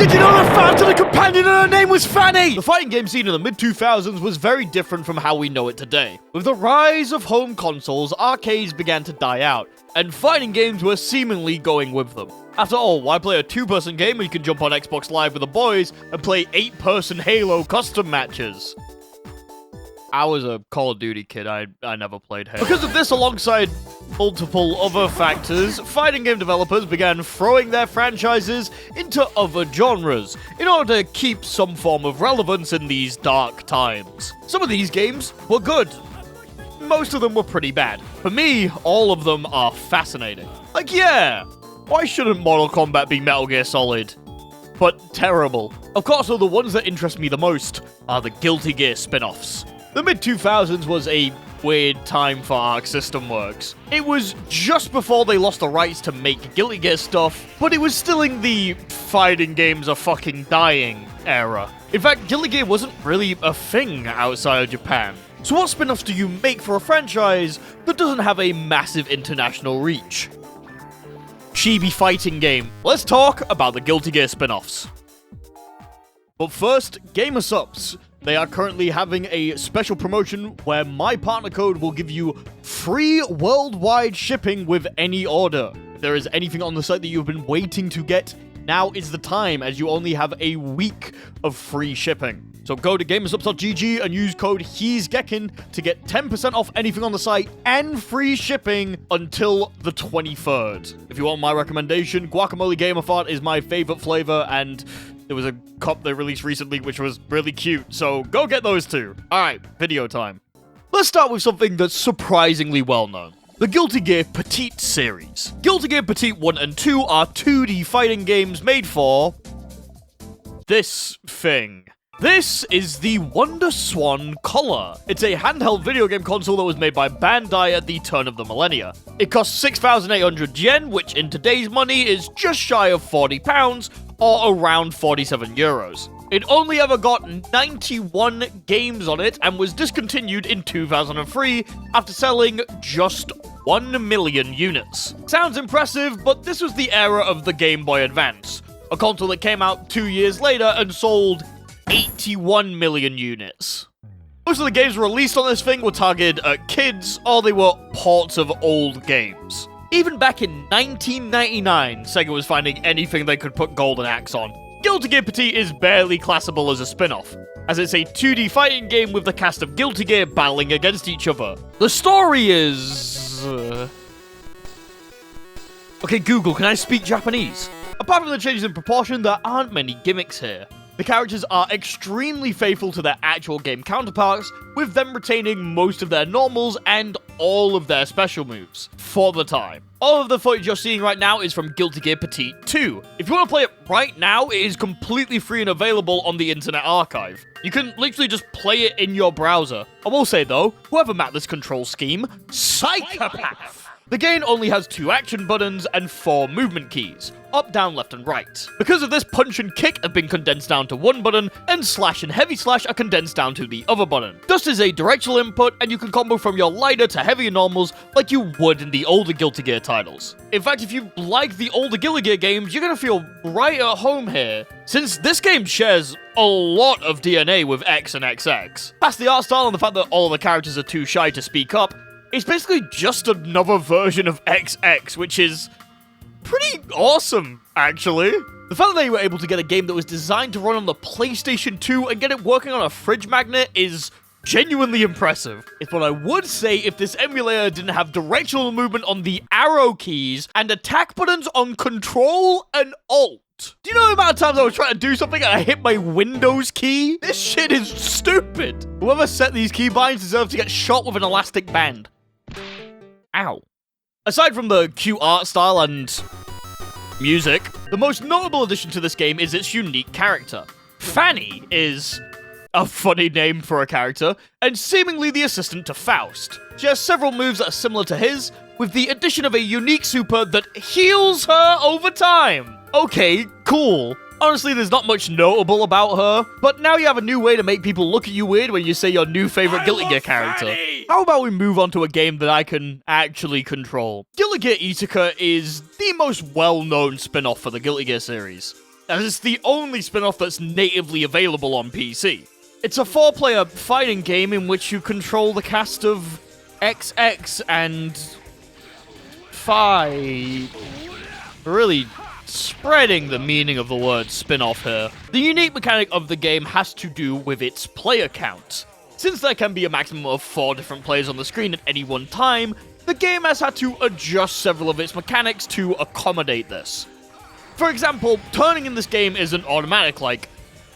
Did you know that Fan had a companion and her name was Fanny? The fighting game scene in the mid-2000s was very different from how we know it today. With the rise of home consoles, arcades began to die out, and fighting games were seemingly going with them. After all, why play a 2-person game when you can jump on Xbox Live with the boys and play 8-person Halo custom matches? I was a Call of Duty kid, I never played Halo. Because of this, alongside multiple other factors, fighting game developers began throwing their franchises into other genres in order to keep some form of relevance in these dark times. Some of these games were good. Most of them were pretty bad. For me, all of them are fascinating. Like, yeah, why shouldn't Mortal Kombat be Metal Gear Solid? But terrible. Of course, though, the ones that interest me the most are the Guilty Gear spin-offs. The mid-2000s was a weird time for Arc System Works. It was just before they lost the rights to make Guilty Gear stuff, but it was still in the fighting games are fucking dying era. In fact, Guilty Gear wasn't really a thing outside of Japan. So what spin-offs do you make for a franchise that doesn't have a massive international reach? Chibi fighting game. Let's talk about the Guilty Gear spin-offs. But first, Gamersups. They are currently having a special promotion where my partner code will give you free worldwide shipping with any order. If there is anything on the site that you've been waiting to get, now is the time, as you only have a week of free shipping. So go to gamersups.gg and use code HE'sGekin to get 10% off anything on the site and free shipping until the 23rd. If you want my recommendation, Guacamole Gamer Fart is my favorite flavor, and there was a cup they released recently which was really cute, so go get those too. Alright, video time. Let's start with something that's surprisingly well known. The Guilty Gear Petite series. Guilty Gear Petite 1 and 2 are 2D fighting games made for this thing. This is the Wonder Swan Color. It's a handheld video game console that was made by Bandai at the turn of the millennia. It costs 6,800 yen, which in today's money is just shy of £40, or around 47 euros. It only ever got 91 games on it and was discontinued in 2003 after selling just 1 million units. Sounds impressive, but this was the era of the Game Boy Advance, a console that came out 2 years later and sold 81 million units. Most of the games released on this thing were targeted at kids, or they were ports of old games. Even back in 1999, Sega was finding anything they could put Golden Axe on. Guilty Gear Petite is barely classable as a spin-off, as it's a 2D fighting game with the cast of Guilty Gear battling against each other. The story is... Okay, Google, can I speak Japanese? Apart from the changes in proportion, there aren't many gimmicks here. The characters are extremely faithful to their actual game counterparts, with them retaining most of their normals and all of their special moves, for the time. All of the footage you're seeing right now is from Guilty Gear Petite 2. If you want to play it right now, it is completely free and available on the Internet Archive. You can literally just play it in your browser. I will say though, whoever mapped this control scheme, psychopath! The game only has 2 action buttons and 4 movement keys, up, down, left, and right. Because of this, punch and kick have been condensed down to 1 button, and slash and heavy slash are condensed down to the other button. Dust is a directional input, and you can combo from your lighter to heavier normals like you would in the older Guilty Gear titles. In fact, if you like the older Guilty Gear games, you're gonna feel right at home here, since this game shares a lot of DNA with X and XX. Past the art style and the fact that all of the characters are too shy to speak up, it's basically just another version of XX, which is pretty awesome, actually. The fact that they were able to get a game that was designed to run on the PlayStation 2 and get it working on a fridge magnet is genuinely impressive. It's what I would say if this emulator didn't have directional movement on the arrow keys and attack buttons on Control and Alt. Do you know the amount of times I was trying to do something and I hit my Windows key? This shit is stupid. Whoever set these keybinds deserves to get shot with an elastic band. Ow. Aside from the cute art style and music, the most notable addition to this game is its unique character. Fanny is a funny name for a character, and seemingly the assistant to Faust. She has several moves that are similar to his, with the addition of a unique super that heals her over time. Okay, cool. Honestly, there's not much notable about her, but now you have a new way to make people look at you weird when you say your new favorite Guilty Gear character. Fanny! How about we move on to a game that I can actually control? Guilty Gear Eeka is the most well-known spin-off for the Guilty Gear series. as it's the only spin-off that's natively available on PC. It's a 4-player fighting game in which you control the cast of XX and Phi. Really spreading the meaning of the word spin-off here. The unique mechanic of the game has to do with its player count. Since there can be a maximum of 4 different players on the screen at any one time, the game has had to adjust several of its mechanics to accommodate this. For example, turning in this game isn't automatic like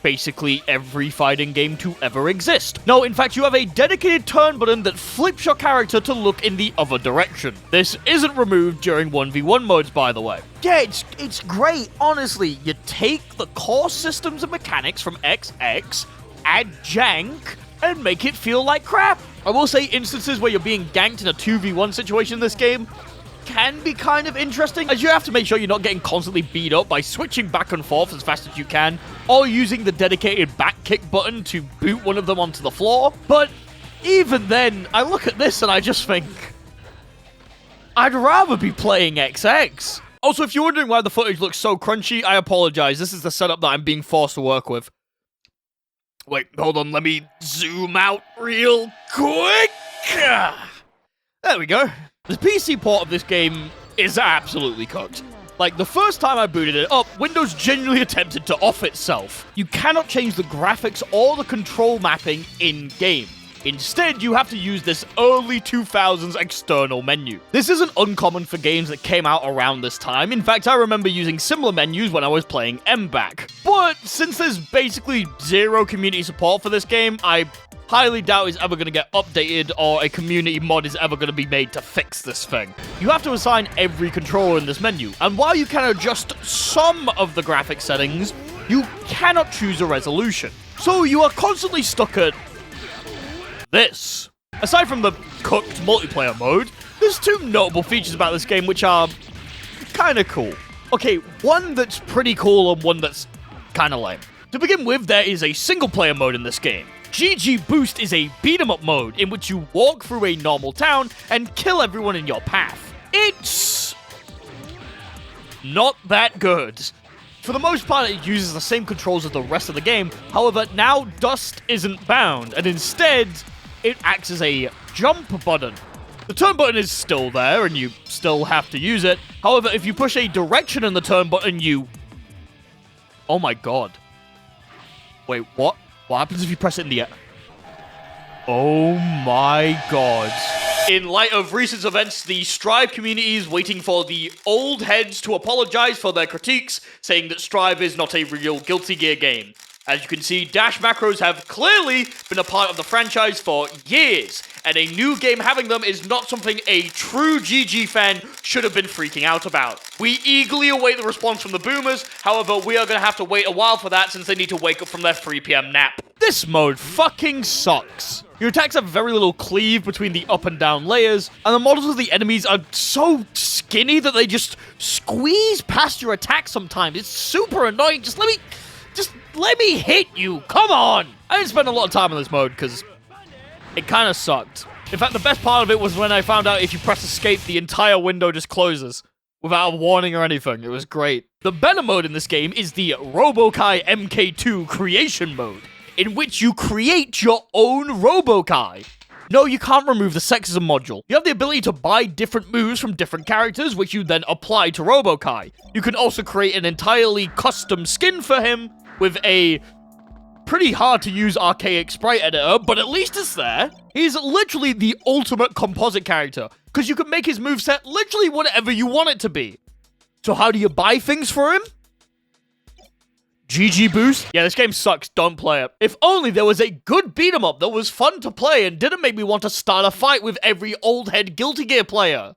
basically every fighting game to ever exist. No, in fact, you have a dedicated turn button that flips your character to look in the other direction. This isn't removed during 1v1 modes, by the way. Yeah, it's great, honestly. You take the core systems and mechanics from XX, add jank, and make it feel like crap. I will say instances where you're being ganked in a 2v1 situation in this game can be kind of interesting, as you have to make sure you're not getting constantly beat up by switching back and forth as fast as you can, or using the dedicated back kick button to boot one of them onto the floor. But even then, I look at this and I just think, I'd rather be playing XX. Also, if you're wondering why the footage looks so crunchy, I apologize. This is the setup that I'm being forced to work with. Wait, hold on, let me zoom out real quick. There we go. The PC port of this game is absolutely cooked. Like, the first time I booted it up, Windows genuinely attempted to off itself. You cannot change the graphics or the control mapping in-game. Instead, you have to use this early 2000s external menu. This isn't uncommon for games that came out around this time. In fact, I remember using similar menus when I was playing MBAC. But since there's basically zero community support for this game, I highly doubt it's ever going to get updated or a community mod is ever going to be made to fix this thing. You have to assign every controller in this menu, and while you can adjust some of the graphic settings, you cannot choose a resolution. So you are constantly stuck at this. Aside from the cooked multiplayer mode, there's 2 notable features about this game which are kind of cool. Okay, one that's pretty cool and one that's kind of lame. To begin with, there is a single player mode in this game. GG Boost is a beat-em-up mode in which you walk through a normal town and kill everyone in your path. It's not that good. For the most part, it uses the same controls as the rest of the game. However, now Dust isn't bound, and instead, it acts as a jump button. The turn button is still there, and you still have to use it. However, if you push a direction in the turn button, you... Oh my god. Wait, what? What happens if you press it in the air? Oh my god. In light of recent events, the Strive community is waiting for the old heads to apologize for their critiques, saying that Strive is not a real Guilty Gear game. As you can see, Dash macros have clearly been a part of the franchise for years, and a new game having them is not something a true GG fan should have been freaking out about. We eagerly await the response from the boomers, however, we are going to have to wait a while for that since they need to wake up from their 3 PM nap. This mode fucking sucks. Your attacks have very little cleave between the up and down layers, and the models of the enemies are so skinny that they just squeeze past your attack sometimes. It's super annoying. Just let me hit you. Come on. I didn't spend a lot of time on this mode because it kind of sucked. In fact, the best part of it was when I found out if you press escape, the entire window just closes without a warning or anything. It was great. The better mode in this game is the Robokai MK2 creation mode, in which you create your own Robokai. No, you can't remove the sexism module. You have the ability to buy different moves from different characters, which you then apply to Robokai. You can also create an entirely custom skin for him with a pretty hard-to-use archaic sprite editor, but at least it's there. He's literally the ultimate composite character, because you can make his moveset literally whatever you want it to be. So how do you buy things for him? GG Boost? Yeah, this game sucks. Don't play it. If only there was a good beat-em-up that was fun to play and didn't make me want to start a fight with every old head Guilty Gear player.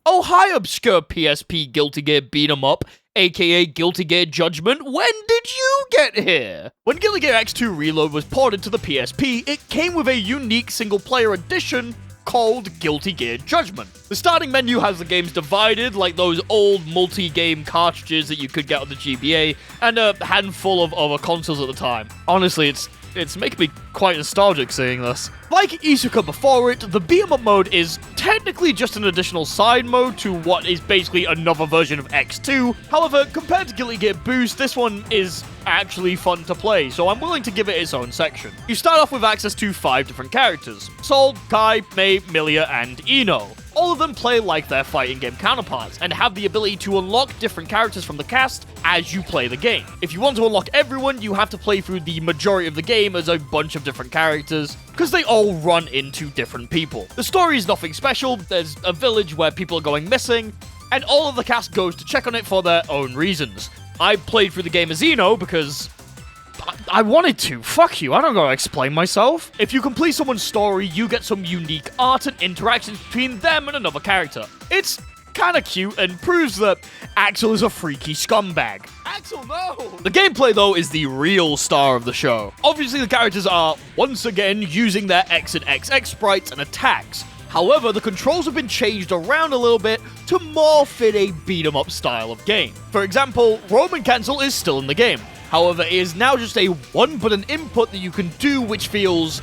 Oh, hi, obscure PSP Guilty Gear beat-em-up, aka Guilty Gear Judgment. When did you get here? When Guilty Gear X2 Reload was ported to the PSP, it came with a unique single-player edition called Guilty Gear Judgment. The starting menu has the games divided, like those old multi-game cartridges that you could get on the GBA, and a handful of other consoles at the time. Honestly, It's making me quite nostalgic seeing this. Like Eeka before it, the beat-em-up mode is technically just an additional side mode to what is basically another version of X2. However, compared to Guilty Gear Boost, this one is actually fun to play, so I'm willing to give it its own section. You start off with access to 5 different characters: Sol, Kai, Mei, Milia, and Eno. All of them play like their fighting game counterparts, and have the ability to unlock different characters from the cast as you play the game. If you want to unlock everyone, you have to play through the majority of the game as a bunch of different characters, because they all run into different people. The story is nothing special. There's a village where people are going missing, and all of the cast goes to check on it for their own reasons. I played through the game as Eno because I wanted to. Fuck you, I don't gotta explain myself. If you complete someone's story, you get some unique art and interactions between them and another character. It's kinda cute and proves that Axel is a freaky scumbag. Axel, no! The gameplay, though, is the real star of the show. Obviously, the characters are, once again, using their X and XX sprites and attacks. However, the controls have been changed around a little bit to more fit a beat-em-up style of game. For example, Roman cancel is still in the game. However, it is now just a one-button input that you can do, which feels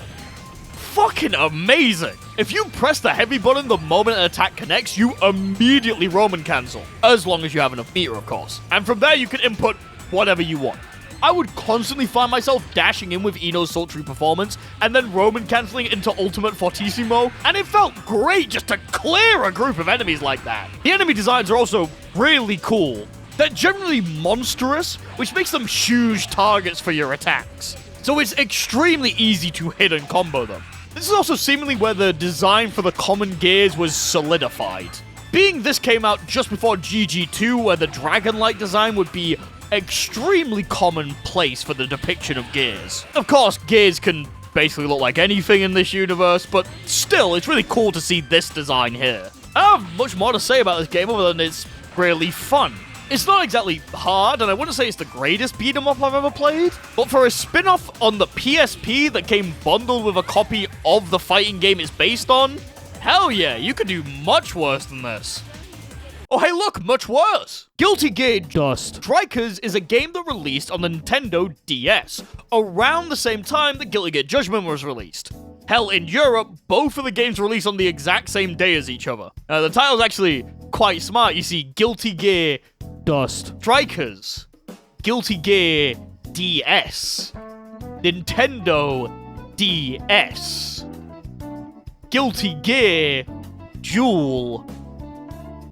fucking amazing. If you press the heavy button the moment an attack connects, you immediately Roman cancel. As long as you have enough meter, of course. And from there, you can input whatever you want. I would constantly find myself dashing in with Eno's sultry performance, and then Roman cancelling into Ultimate Fortissimo, and it felt great just to clear a group of enemies like that. The enemy designs are also really cool. They're generally monstrous, which makes them huge targets for your attacks. So it's extremely easy to hit and combo them. This is also seemingly where the design for the common gears was solidified. Being this came out just before GG2, where the dragon-like design would be extremely commonplace for the depiction of gears. Of course, gears can basically look like anything in this universe, but still, it's really cool to see this design here. I don't have much more to say about this game other than it's really fun. It's not exactly hard, and I wouldn't say it's the greatest beat-em-up I've ever played, but for a spin-off on the PSP that came bundled with a copy of the fighting game it's based on, hell yeah, you could do much worse than this. Oh hey look, much worse! Guilty Gear Strikers is a game that released on the Nintendo DS, around the same time that Guilty Gear Judgment was released. Hell, in Europe, both of the games released on the exact same day as each other. The title's actually quite smart. You see, Guilty Gear Strikers, Guilty Gear DS, Nintendo DS, Guilty Gear Dual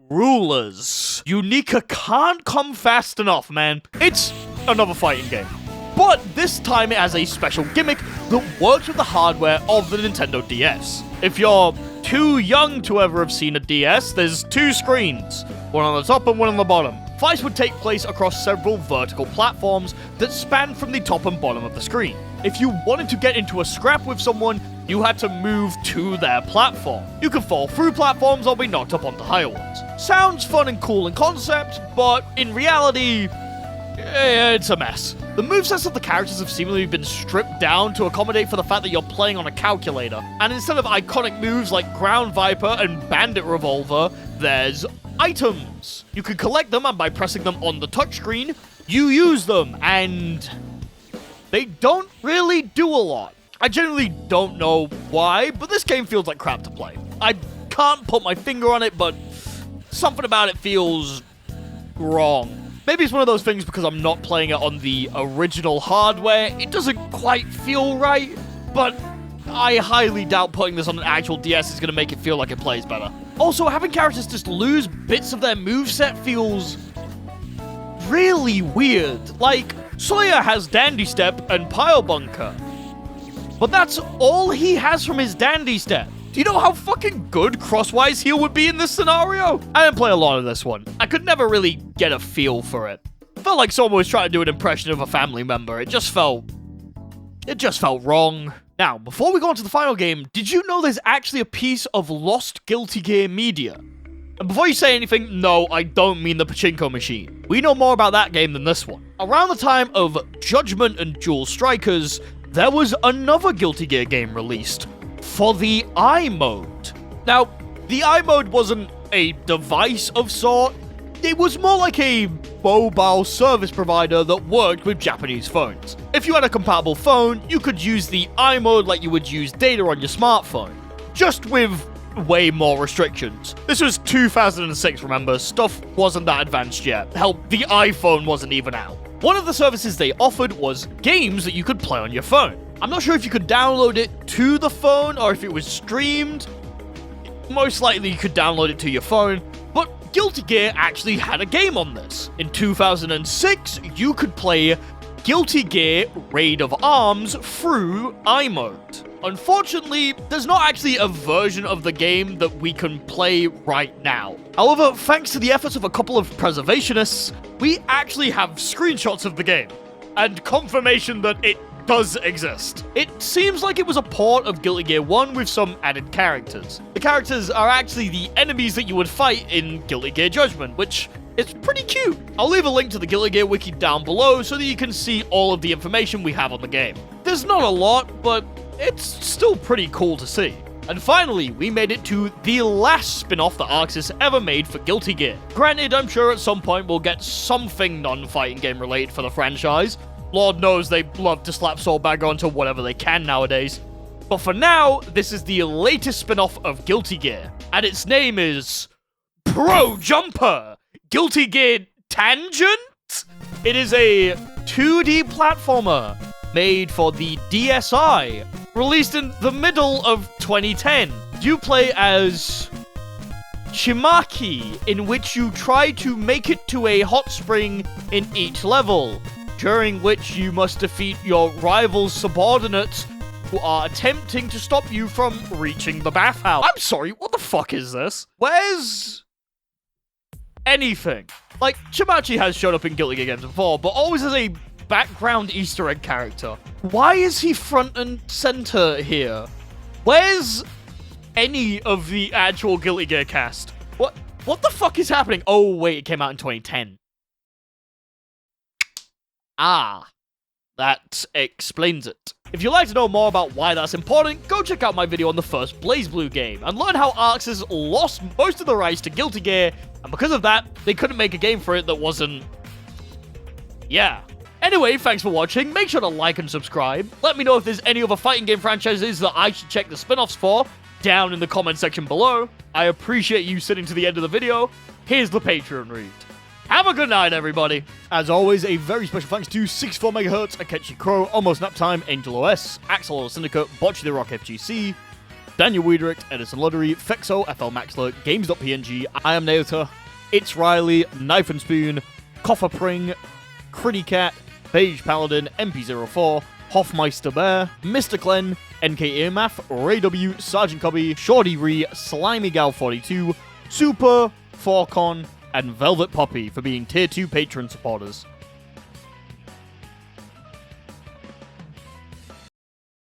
Rulers. Unica can't come fast enough, man. It's another fighting game. But this time it has a special gimmick that works with the hardware of the Nintendo DS. If you're too young to ever have seen a DS, there's 2 screens, one on the top and one on the bottom. Fights would take place across several vertical platforms that span from the top and bottom of the screen. If you wanted to get into a scrap with someone, you had to move to their platform. You could fall through platforms or be knocked up onto higher ones. Sounds fun and cool in concept, but in reality, it's a mess. The movesets of the characters have seemingly been stripped down to accommodate for the fact that you're playing on a calculator. And instead of iconic moves like Ground Viper and Bandit Revolver, there's items. You can collect them, and by pressing them on the touchscreen, you use them, and they don't really do a lot. I genuinely don't know why, but this game feels like crap to play. I can't put my finger on it, but something about it feels wrong. Maybe it's one of those things because I'm not playing it on the original hardware. It doesn't quite feel right, but I highly doubt putting this on an actual DS is going to make it feel like it plays better. Also, having characters just lose bits of their moveset feels really weird. Like, Sawyer has Dandy Step and Pile Bunker, but that's all he has from his Dandy Step. Do you know how fucking good Crosswise Heal would be in this scenario? I didn't play a lot of this one. I could never really get a feel for it. Felt like someone was trying to do an impression of a family member. It just felt wrong. Now, before we go on to the final game, did you know there's actually a piece of lost Guilty Gear media? And before you say anything, no, I don't mean the pachinko machine. We know more about that game than this one. Around the time of Judgment and Dual Strikers, there was another Guilty Gear game released for the iMode. Now, the iMode wasn't a device of sort. It was more like a mobile service provider that worked with Japanese phones. If you had a compatible phone, you could use the iMode like you would use data on your smartphone, just with way more restrictions. This was 2006, remember? Stuff wasn't that advanced yet. Hell, the iPhone wasn't even out. One of the services they offered was games that you could play on your phone. I'm not sure if you could download it to the phone or if it was streamed. Most likely you could download it to your phone, but Guilty Gear actually had a game on this. In 2006, you could play Guilty Gear Raid of Arms through iMode. Unfortunately, there's not actually a version of the game that we can play right now. However, thanks to the efforts of a couple of preservationists, we actually have screenshots of the game, and confirmation that it does exist. It seems like it was a port of Guilty Gear 1 with some added characters. The characters are actually the enemies that you would fight in Guilty Gear Judgment, which is pretty cute. I'll leave a link to the Guilty Gear wiki down below so that you can see all of the information we have on the game. There's not a lot, but it's still pretty cool to see. And finally, we made it to the last spin-off that Arxis ever made for Guilty Gear. Granted, I'm sure at some point we'll get something non-fighting game related for the franchise. Lord knows they love to slap Soul Bag onto whatever they can nowadays. But for now, this is the latest spin-off of Guilty Gear, and its name is Pro Jumper Guilty Gear Tangent? It is a 2D platformer made for the DSi, released in the middle of 2010. You play as Chimaki, in which you try to make it to a hot spring in each level, during which you must defeat your rival's subordinates who are attempting to stop you from reaching the bathhouse. I'm sorry, what the fuck is this? Where's anything? Like, Chimachi has shown up in Guilty Gear games before, but always as a background Easter egg character. Why is he front and center here? Where's any of the actual Guilty Gear cast? What the fuck is happening? Oh, wait, it came out in 2010. Ah, that explains it. If you'd like to know more about why that's important, go check out my video on the first BlazBlue game and learn how Arxis lost most of the rights to Guilty Gear, and because of that, they couldn't make a game for it that wasn't... yeah. Anyway, thanks for watching. Make sure to like and subscribe. Let me know if there's any other fighting game franchises that I should check the spin-offs for down in the comment section below. I appreciate you sitting to the end of the video. Here's the Patreon read. Have a good night, everybody. As always, a very special thanks to 64 MHz, Akechi Crow, Almost Naptime, Angel OS, Axel Oil Syndicate, Botchy the Rock FGC, Daniel Wiedericht, Edison Lottery, Fexo, FL Maxler, Games.png, I Am Naota, It's Riley, Knife and Spoon, Kofferpring, Critty Cat, Beige Paladin, MP04, Hoffmeister Bear, Mr. Glenn, NK Earmath, Ray W, Sergeant Cubby, Shorty Ree, Slimy Gal 42, Super, Forcon, and Velvet Poppy for being Tier 2 patron supporters.